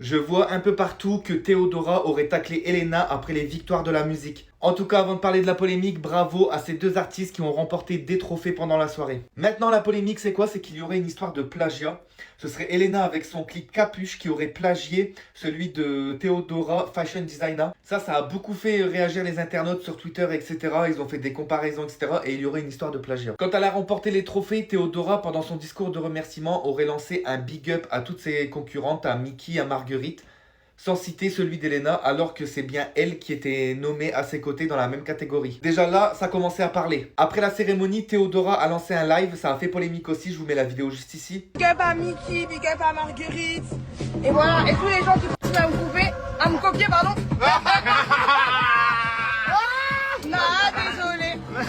Je vois un peu partout que Theodora aurait taclé Elena après les victoires de la musique. En tout cas, avant de parler de la polémique, bravo à ces deux artistes qui ont remporté des trophées pendant la soirée. Maintenant, la polémique, c'est quoi? C'est qu'il y aurait une histoire de plagiat. Ce serait Elena avec son clip Capuche qui aurait plagié celui de Theodora, fashion designer. Ça a beaucoup fait réagir les internautes sur Twitter, etc. Ils ont fait des comparaisons, etc. Et il y aurait une histoire de plagiat. Quand elle a remporté les trophées, Theodora, pendant son discours de remerciement, aurait lancé un big up à toutes ses concurrentes, à Mickey, à Marguerite, sans citer celui d'Elena, alors que c'est bien elle qui était nommée à ses côtés dans la même catégorie. Déjà là, ça commençait à parler. Après la cérémonie, Theodora a lancé un live, ça a fait polémique aussi, je vous mets la vidéo juste ici. Big up à Mickey, big up à Marguerite. Et voilà, et tous les gens qui continuent à me copier, pardon. Non, désolé.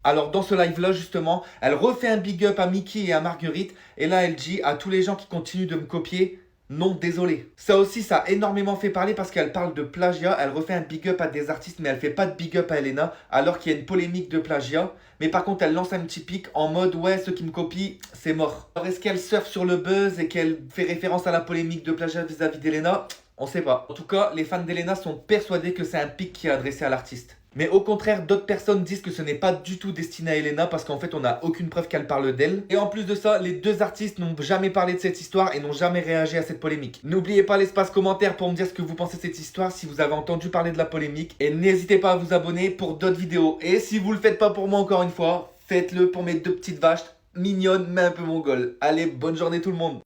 Alors dans ce live là justement, elle refait un big up à Mickey et à Marguerite, et là elle dit à tous les gens qui continuent de me copier, non, désolé. Ça aussi, ça a énormément fait parler parce qu'elle parle de plagiat. Elle refait un big up à des artistes, mais elle fait pas de big up à Elena, alors qu'il y a une polémique de plagiat. Mais par contre, elle lance un petit pic en mode ouais, ceux qui me copient, c'est mort. Alors est-ce qu'elle surfe sur le buzz et qu'elle fait référence à la polémique de plagiat vis-à-vis d'Elena? On sait pas. En tout cas, les fans d'Elena sont persuadés que c'est un pic qui est adressé à l'artiste. Mais au contraire, d'autres personnes disent que ce n'est pas du tout destiné à Elena parce qu'en fait, on n'a aucune preuve qu'elle parle d'elle. Et en plus de ça, les deux artistes n'ont jamais parlé de cette histoire et n'ont jamais réagi à cette polémique. N'oubliez pas l'espace commentaire pour me dire ce que vous pensez de cette histoire si vous avez entendu parler de la polémique. Et n'hésitez pas à vous abonner pour d'autres vidéos. Et si vous le faites pas pour moi encore une fois, faites-le pour mes deux petites vaches mignonnes mais un peu mongoles. Allez, bonne journée tout le monde!